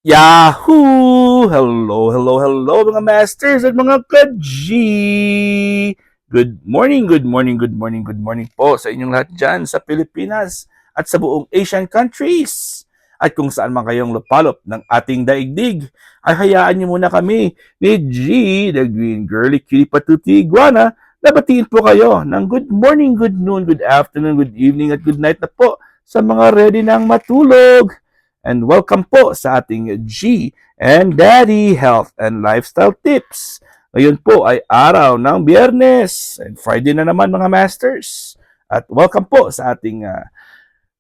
Yahoo! Hello, hello, hello mga masters at mga ka-G! Good morning, good morning, good morning, good morning po sa inyong lahat dyan sa Pilipinas at sa buong Asian countries. At kung saan man kayong lupalop ng ating daigdig, ay hayaan niyo muna kami ni G, the Green Girly Cutie Patuti Iguana, na batiin po kayo ng good morning, good noon, good afternoon, good evening at good night na po sa mga ready nang matulog. And welcome po sa ating G and Daddy Health and Lifestyle Tips. Ngayon po ay araw ng Biyernes and Friday na naman mga masters. At welcome po sa ating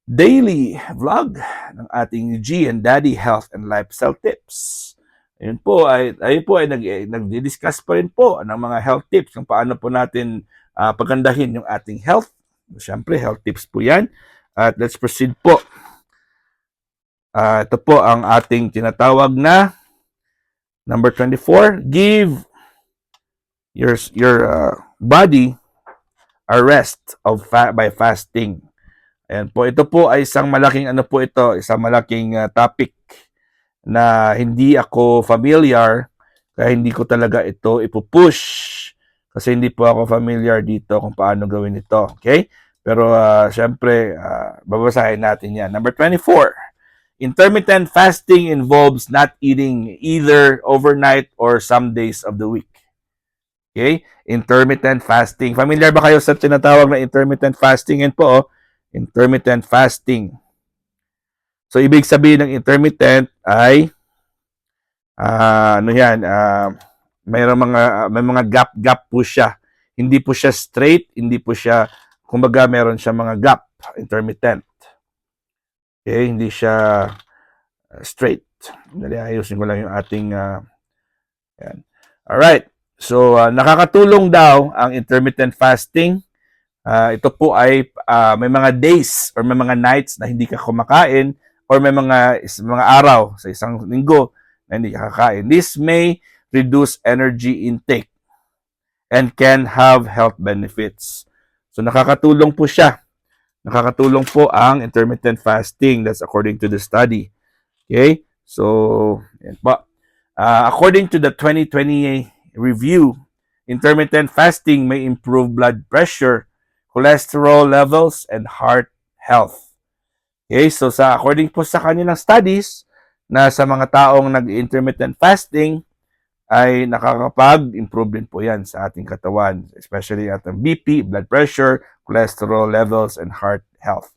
daily vlog ng ating G and Daddy Health and Lifestyle Tips. Ayun po ay nagdi-discuss pa rin po ng mga health tips kung paano po natin pagandahin yung ating health. Siyempre, health tips po yan. At let's proceed po. Ito po ang ating tinatawag na number 24. Give your body a rest by fasting. Ayan po. Ito po ay isang malaking isang malaking topic na hindi ako familiar kaya hindi ko talaga ito ipupush kasi hindi po ako familiar dito kung paano gawin ito. Okay? Pero syempre, babasahin natin yan. Number 24. Intermittent fasting involves not eating either overnight or some days of the week. Okay? Intermittent fasting. Familiar ba kayo sa tinatawag na intermittent fasting? Yan po, intermittent fasting. So, ibig sabihin ng intermittent ay, may mga gap po siya. Hindi po siya straight, hindi po siya, kumbaga meron siya mga gap, intermittent. Okay, hindi siya straight. Dali, ayusin ko lang yung ating yan. Alright. So, nakakatulong daw ang intermittent fasting. Ito po ay may mga days or may mga nights na hindi ka kumakain or may mga araw sa isang linggo na hindi ka kakain. This may reduce energy intake and can have health benefits. So, nakakatulong po siya. Nakakatulong po ang intermittent fasting. That's according to the study. Okay? So, yan po. According to the 2020 review, intermittent fasting may improve blood pressure, cholesterol levels, and heart health. Okay? So, according po sa kanilang studies, na sa mga taong nag-intermittent fasting, ay nakakapag-improve din po yan sa ating katawan, especially ating BP, blood pressure, cholesterol levels, and heart health.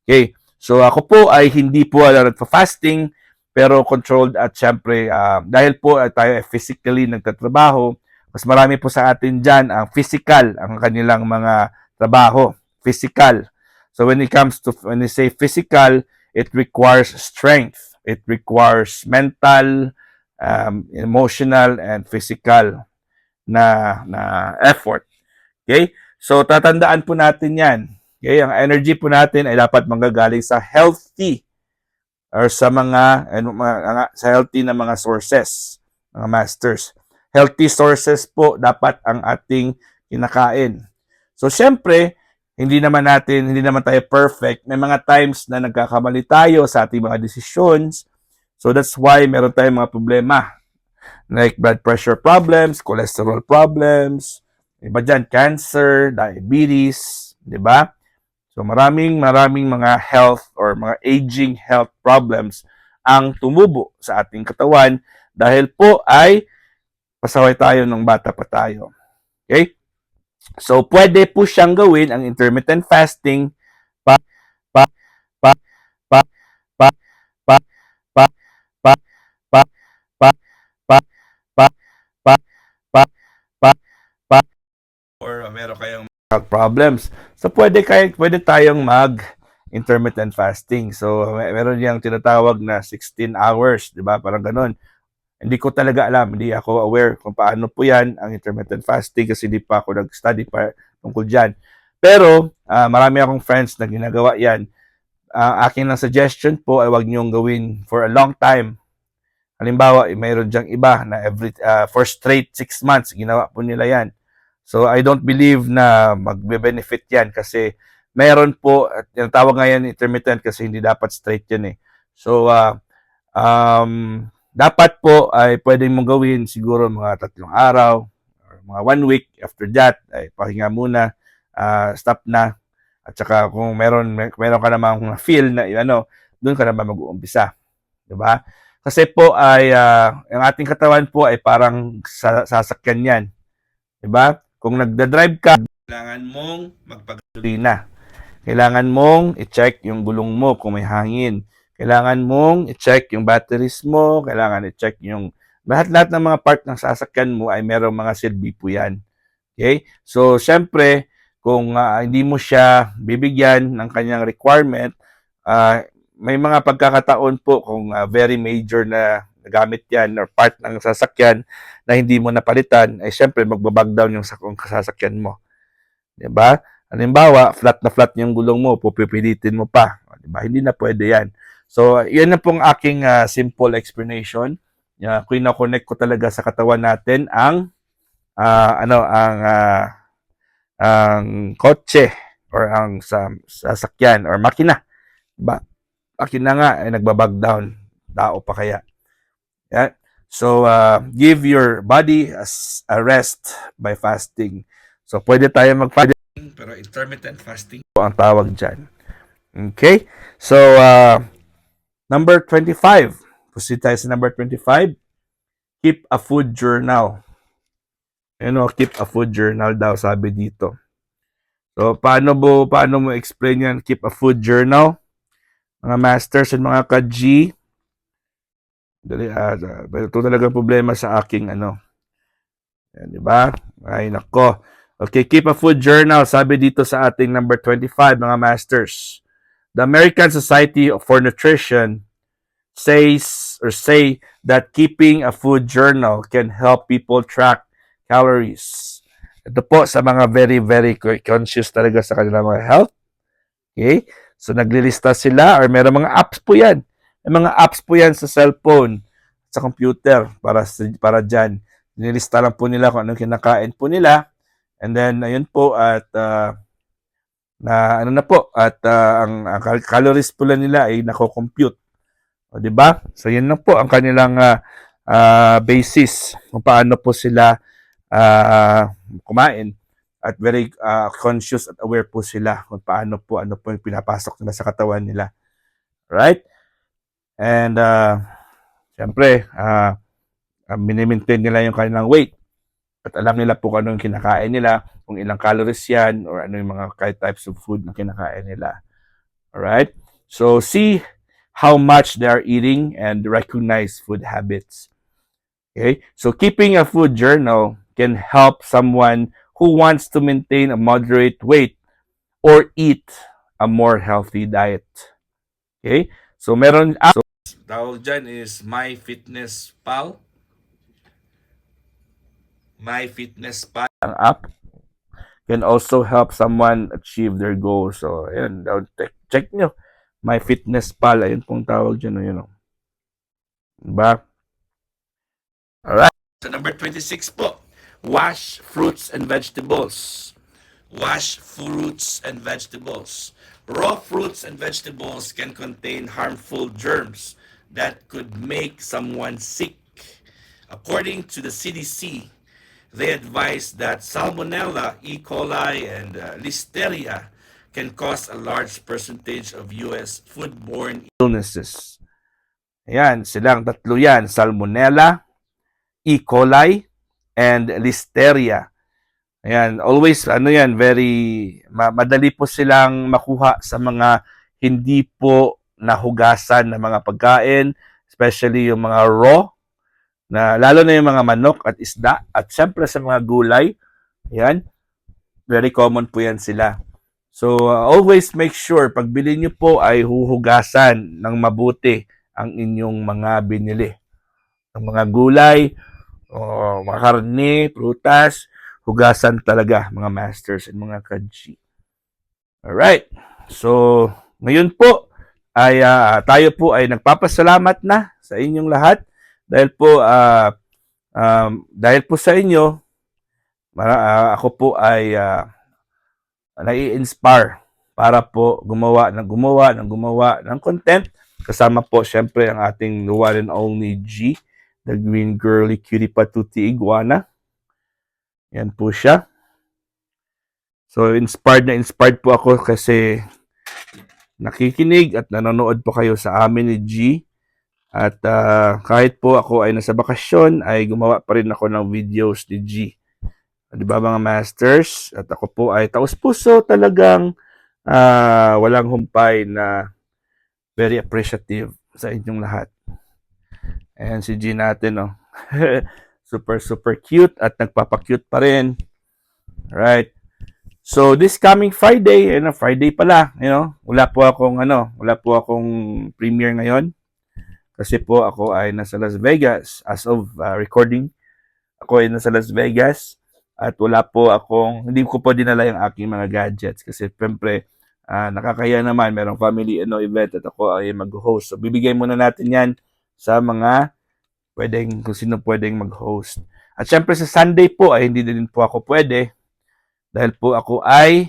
Okay, so ako po ay hindi po nagpa-fasting, pero controlled at syempre, dahil po tayo ay physically nagtatrabaho, mas marami po sa atin dyan ang physical, ang kanilang mga trabaho, physical. So when you say physical, it requires strength, it requires mental, emotional and physical na effort. Okay? So tatandaan po natin 'yan. Okay? Ang energy po natin ay dapat manggagaling sa healthy or sa sa healthy na mga sources, mga masters. Healthy sources po dapat ang ating kinakain. So syempre, hindi naman tayo perfect. May mga times na nagkakamali tayo sa ating mga decisions. So that's why meron tayong mga problema like blood pressure problems, cholesterol problems, iba dyan, cancer, diabetes, di ba? So maraming mga health or mga aging health problems ang tumubo sa ating katawan dahil po ay pasaway tayo nung bata pa tayo. Okay? So pwede po siyang gawin ang intermittent fasting pa pa pa pa pa pa pa pa pa pa pa pa pa pa pa pa or meron kayong health problems. So pwede tayong mag intermittent fasting. So meron yang tinatawag na 16 hours, 'di ba? Parang ganoon. Hindi ko talaga alam, hindi ako aware kung paano po 'yan ang intermittent fasting kasi hindi pa ako nag-study pa tungkol diyan. Pero marami akong friends na ginagawa 'yan. Akin lang suggestion po ay wag niyong gawin for a long time. Halimbawa, mayroon diyang iba na for straight 6 months, ginawa po nila yan. So, I don't believe na magbe-benefit yan kasi meron po, yung tawag ngayon intermittent kasi hindi dapat straight yan eh. So, Dapat po ay pwede mong gawin siguro mga 3 araw or mga 1 week. After that, ay pahinga muna, stop na. At saka kung meron ka namang feel na ano, doon ka naman mag-uumpisa, 'di ba? Kasi po ay ang ating katawan po ay parang sasakyan 'yan, 'di ba? Kung nagda-drive ka, kailangan mong magpagasolina. Kailangan mong i-check yung gulong mo kung may hangin. Kailangan mong i-check yung batteries mo, kailangan i-check yung lahat-lahat ng mga part ng sasakyan mo ay merong mga silbi po 'yan. Okay? So, syempre, kung hindi mo siya bibigyan ng kanyang requirement, may mga pagkakataon po kung very major na gamit yan or part ng sasakyan na hindi mo napalitan, ay syempre magbabag down yung sasakyan mo. Diba? Halimbawa, flat na flat yung gulong mo, pupipilitin mo pa. Diba? Hindi na pwede yan. So, yan na pong aking simple explanation. Kino-connect ko talaga sa katawan natin ang ang kotse or ang sasakyan or makina. Diba? Makina nga ay nagbabag down. Tao pa kaya. Yeah? So, give your body a rest by fasting. So, pwede tayo mag-fasting, pero intermittent fasting po ang tawag dyan. Okay? So, number 25. Proceed tayo sa number 25. Keep a food journal. Keep a food journal daw, sabi dito. So, paano mo explain yan? Keep a food journal? Mga masters and mga ka-G. Ito talaga problema sa aking Yan, di ba? Ay, nako. Okay, keep a food journal. Sabi dito sa ating number 25, mga masters. The American Society for Nutrition say that keeping a food journal can help people track calories. Ito po sa mga very, very conscious talaga sa kanilang mga health. Okay? So, naglilista sila or meron mga apps po yan. May mga apps po yan sa cellphone, sa computer, para dyan. Nilista lang po nila kung anong kinakain po nila. And then, ayun po, at ang calories po nila ay nako-compute. O, diba? So, yun lang po ang kanilang basis kung paano po sila kumain. At very conscious at aware po sila kung ano po yung pinapasok nila sa katawan nila. Right? And, syempre, minimaintain nila yung kanilang weight. At alam nila po kung ano yung kinakain nila, kung ilang calories yan, or ano yung mga types of food na kinakain nila. Alright? So, see how much they are eating and recognize food habits. Okay? So, keeping a food journal can help someone who wants to maintain a moderate weight or eat a more healthy diet. Okay? So, tawag dyan is MyFitnessPal. MyFitnessPal ang app can also help someone achieve their goals. So, ayun, check nyo. MyFitnessPal, ayun pong tawag dyan. Diba? Alright. So, number 26 po. Wash fruits and vegetables. Wash fruits and vegetables. Raw fruits and vegetables can contain harmful germs that could make someone sick. According to the CDC, they advise that Salmonella, E. coli, and Listeria can cause a large percentage of U.S. foodborne illnesses. Ayan, silang tatlo yan. Salmonella, E. coli, and Listeria. Ayan, always, very, madali po silang makuha sa mga hindi po nahugasan na mga pagkain, especially yung mga raw, lalo na yung mga manok at isda, at syempre sa mga gulay. Ayan, very common po yan sila. So, always make sure, pag bili nyo po ay huhugasan ng mabuti ang inyong mga binili. Ang mga gulay, mga karne, prutas, hugasan talaga, mga masters and mga ka-G. Alright. So, ngayon po, ay tayo po ay nagpapasalamat na sa inyong lahat dahil po sa inyo, ako po ay nai-inspire para po gumawa ng content Kasama po, syempre, ang ating one and only G, the green girly cutie patootie iguana. Yan po siya. So, inspired po ako kasi nakikinig at nanonood po kayo sa amin ni G. At kahit po ako ay nasa bakasyon, ay gumawa pa rin ako ng videos ni G. Di ba mga masters? At ako po ay taus-puso talagang walang humpay na very appreciative sa inyong lahat. Ayan si G natin, oh. Super, super cute at nagpapakute pa rin. Alright. So, this coming Friday, Friday pala, wala po akong premiere ngayon. Kasi po ako ay nasa Las Vegas as of recording. Ako ay nasa Las Vegas at hindi ko po dinala yung aking mga gadgets kasi syempre nakakaya naman, merong family event at ako ay mag-host. So, bibigay muna natin yan sa mga kung sino pwedeng mag-host. At syempre sa Sunday po ay hindi din po ako pwede dahil po ako ay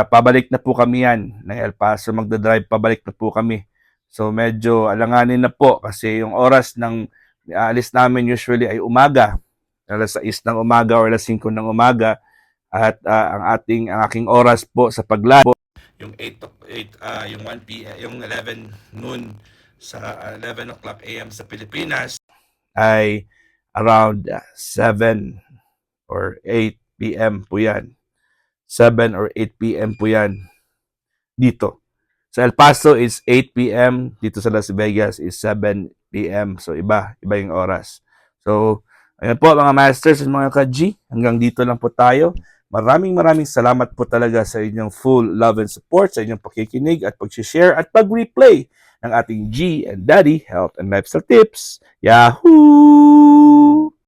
pabalik na po kami yan ng El Paso. Magdadrive pabalik na po kami. So medyo alanganin na po kasi yung oras ng alis namin usually ay umaga. Alas 6 ng umaga o alas 5 ng umaga. At ang aking oras po sa paglabo yung 8 yung 1 p.m. yung 11 noon sa 11 o'clock AM sa Pilipinas ay around 7 or 8 p.m. po yan. 7 or 8 p.m. po yan dito. Sa El Paso is 8 p.m. Dito sa Las Vegas is 7 p.m. So iba yung oras. So ayan po mga masters at mga ka-G. Hanggang dito lang po tayo. Maraming salamat po talaga sa inyong full love and support, sa inyong pakikinig at pag-share at pag-replay ng ating G and Daddy Health and Lifestyle Tips. Yahoo!